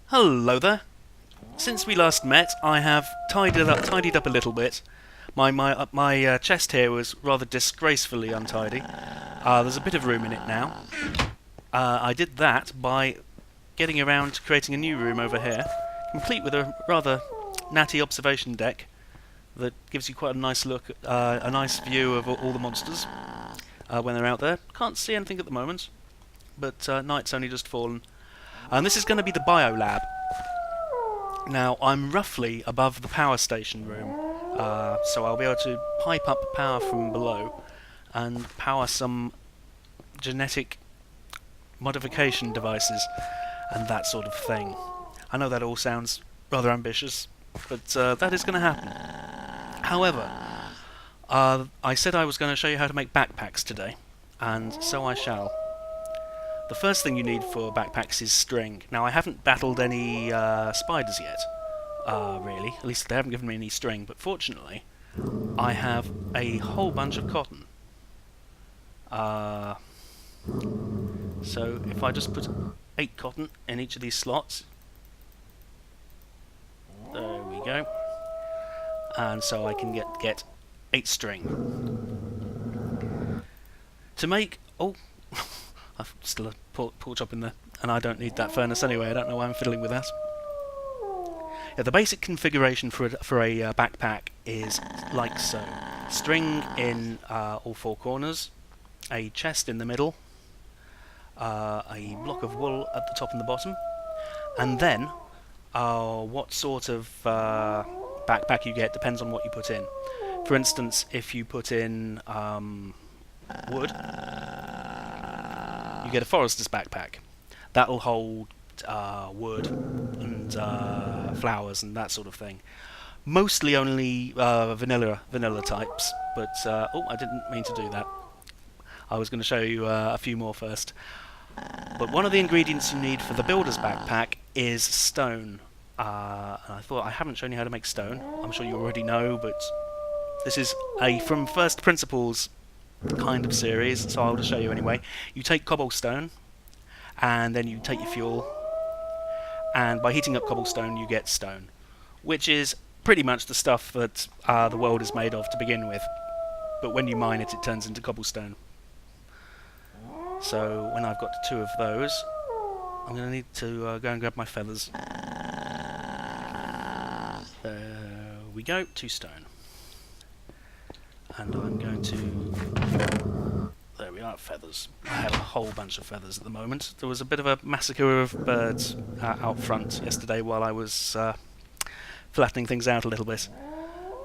Hello there. Since we last met, I have tidied up a little bit. My chest here was rather disgracefully untidy. There's a bit of room in it now. I did that by getting around to creating a new room over here, complete with a rather natty observation deck that gives you quite a nice look, a nice view of all the monsters when they're out there. Can't see anything at the moment, but night's only just fallen. And this is going to be the biolab. Now, I'm roughly above the power station room, so I'll be able to pipe up power from below and power some genetic modification devices and that sort of thing. I know that all sounds rather ambitious, but that is going to happen. However, I said I was going to show you how to make backpacks today, and so I shall. The first thing you need for backpacks is string. Now, I haven't battled any spiders yet, really. At least they haven't given me any string, but fortunately, I have a whole bunch of cotton. So, if I just put 8 cotton in each of these slots, there we go. And so I can get 8 string. To make... oh... I've still a pork chop in there, and I don't need that furnace anyway. I don't know why I'm fiddling with that. Yeah, the basic configuration for a backpack is like so: string in all 4 corners, a chest in the middle, a block of wool at the top and the bottom, and then what sort of backpack you get depends on what you put in. For instance, if you put in wood, you get a forester's backpack. That'll hold wood and flowers and that sort of thing. Mostly only vanilla types, but oh, I didn't mean to do that. I was going to show you a few more first. But one of the ingredients you need for the builder's backpack is stone. And I thought I haven't shown you how to make stone. I'm sure you already know, but this is a from first principles kind of series, so I'll just show you anyway. You take cobblestone, and then you take your fuel, and by heating up cobblestone you get stone, which is pretty much the stuff that the world is made of to begin with, but when you mine it, it turns into cobblestone. So when I've got 2 of those, I'm going to need to go and grab my feathers. There we go, 2 stone. And I'm going to... there we are, feathers. I have a whole bunch of feathers at the moment. There was a bit of a massacre of birds out front yesterday while I was flattening things out a little bit.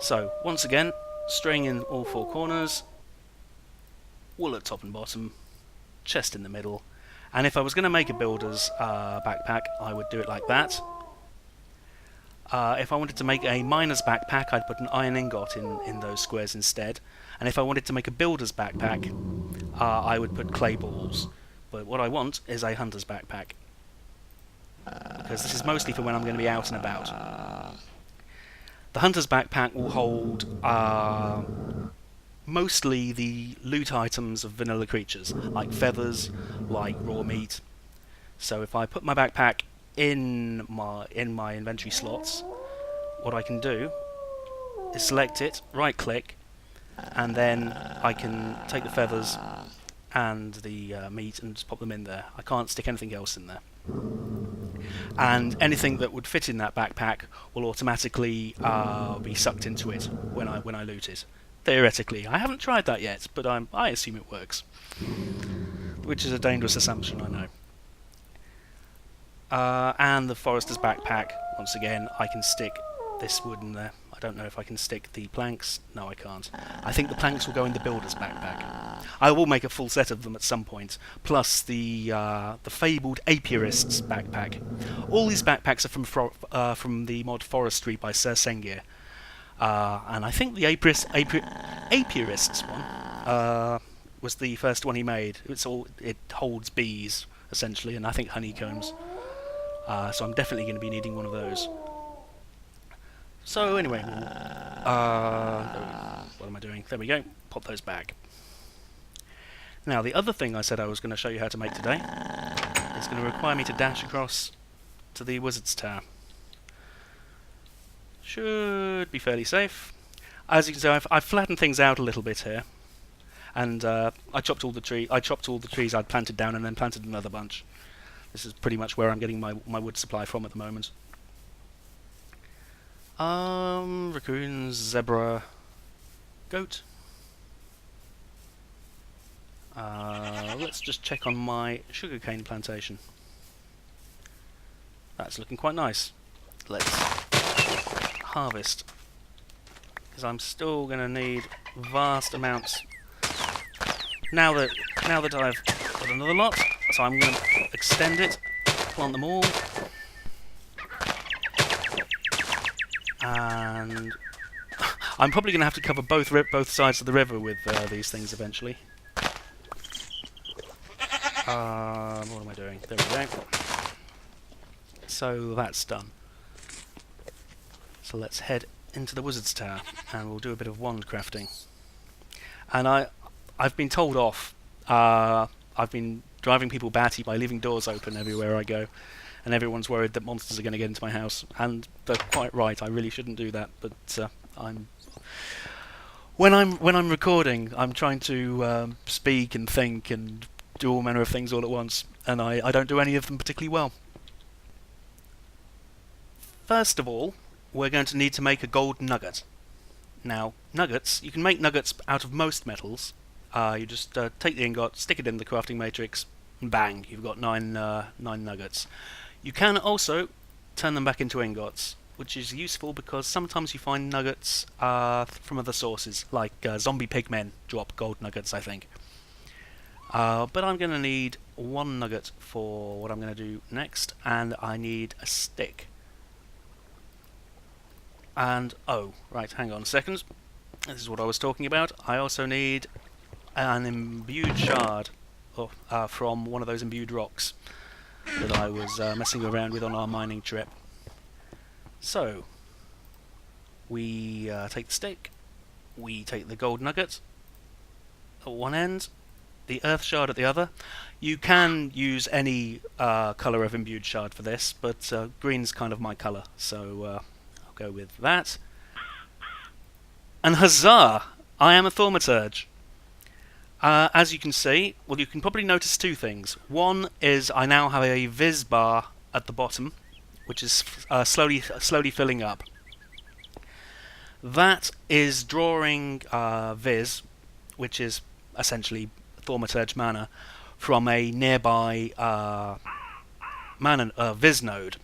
So, once again, string in all 4 corners, wool at top and bottom, chest in the middle, and if I was going to make a builder's backpack, I would do it like that. If I wanted to make a miner's backpack, I'd put an iron ingot in those squares instead. And if I wanted to make a builder's backpack, I would put clay balls. But what I want is a hunter's backpack, because this is mostly for when I'm going to be out and about. The hunter's backpack will hold mostly the loot items of vanilla creatures, like feathers, like raw meat. So if I put my backpack in my inventory slots, what I can do is select it, right click, and then I can take the feathers and the meat and just pop them in there. I can't stick anything else in there. And anything that would fit in that backpack will automatically be sucked into it when I loot it. Theoretically. I haven't tried that yet, but I assume it works. Which is a dangerous assumption, I know. And the forester's backpack, once again, I can stick this wood in there. I don't know if I can stick the planks. No, I can't. I think the planks will go in the builder's backpack. I will make a full set of them at some point, plus the fabled apiarist's backpack. All these backpacks are from the mod Forestry by Sir Sengir. And I think the apiarist's one was the first one he made. It holds bees, essentially, and I think honeycombs. So I'm definitely going to be needing one of those. So anyway, what am I doing? There we go. Pop those back. Now the other thing I said I was going to show you how to make today is going to require me to dash across to the wizard's tower. Should be fairly safe. As you can see, I've flattened things out a little bit here, and I chopped all the trees I'd planted down, and then planted another bunch. This is pretty much where I'm getting my wood supply from at the moment. Raccoons, zebra, goat. Let's just check on my sugarcane plantation. That's looking quite nice. Let's harvest, because I'm still going to need vast amounts. Now that I've got another lot, so I'm going to extend it, plant them all, and I'm probably going to have to cover both sides of the river with these things eventually. What am I doing? There we go. So that's done. So let's head into the wizard's tower, and we'll do a bit of wand crafting. And I've been told off. I've been driving people batty by leaving doors open everywhere I go, and everyone's worried that monsters are going to get into my house. And they're quite right. I really shouldn't do that. But when I'm recording, I'm trying to speak and think and do all manner of things all at once, and I don't do any of them particularly well. First of all, we're going to need to make a gold nugget. Now, nuggets, you can make nuggets out of most metals. You just take the ingot, stick it in the crafting matrix, and bang, you've got nine nuggets. You can also turn them back into ingots, which is useful because sometimes you find nuggets from other sources, like zombie pigmen drop gold nuggets, I think. But I'm going to need one nugget for what I'm going to do next, and I need a stick. And, oh, right, hang on a second. This is what I was talking about. I also need an imbued shard from one of those imbued rocks that I was messing around with on our mining trip. So, we take the stick, we take the gold nugget at one end, the earth shard at the other. You can use any colour of imbued shard for this, but green's kind of my colour, so I'll go with that. And huzzah! I am a thaumaturge. As you can see, well, you can probably notice two things. One is I now have a vis bar at the bottom, which is slowly filling up. That is drawing vis, which is essentially thaumaturge mana, from a nearby vis node.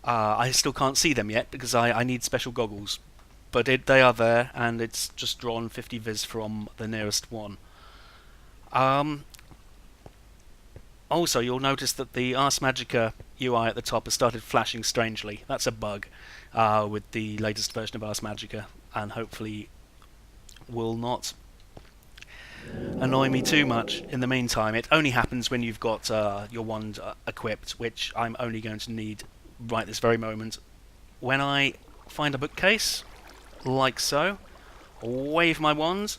I still can't see them yet because I need special goggles, but they are there, and it's just drawn 50 vis from the nearest one. Also, you'll notice that the Ars Magica UI at the top has started flashing strangely. That's a bug with the latest version of Ars Magica, and hopefully will not annoy me too much in the meantime. It only happens when you've got your wand equipped, which I'm only going to need right this very moment. When I find a bookcase, like so, wave my wand,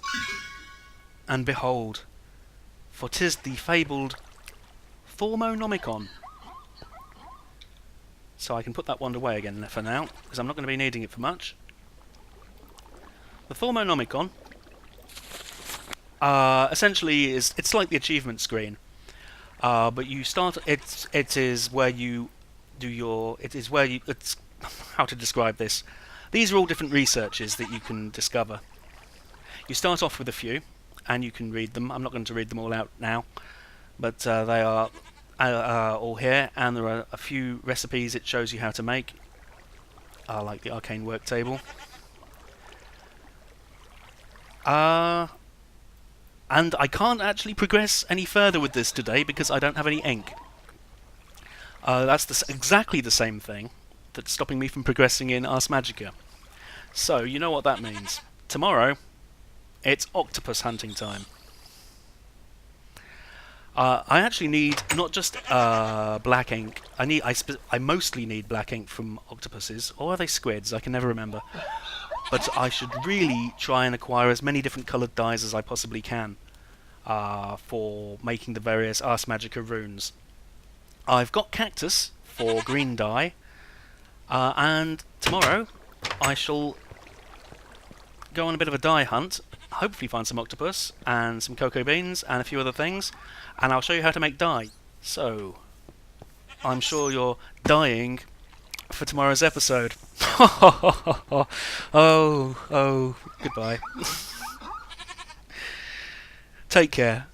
and behold, for 'tis the fabled Thaumonomicon. So I can put that wand away again for now, because I'm not going to be needing it for much. The Thaumonomicon essentially it's like the achievement screen, but you start. It is where you do your. It's how to describe this. These are all different researches that you can discover. You start off with a few, and you can read them. I'm not going to read them all out now, but they are all here, and there are a few recipes it shows you how to make, like the arcane work table. And I can't actually progress any further with this today because I don't have any ink. That's exactly the same thing that's stopping me from progressing in Ars Magica. So, you know what that means. Tomorrow, it's octopus hunting time. I actually need not just black ink. I mostly need black ink from octopuses, or are they squids? I can never remember. But I should really try and acquire as many different coloured dyes as I possibly can for making the various Ars Magica runes. I've got cactus for green dye. And tomorrow I shall go on a bit of a dye hunt, hopefully find some octopus and some cocoa beans and a few other things, and I'll show you how to make dye. So, I'm sure you're dying for tomorrow's episode. Oh, goodbye. Take care.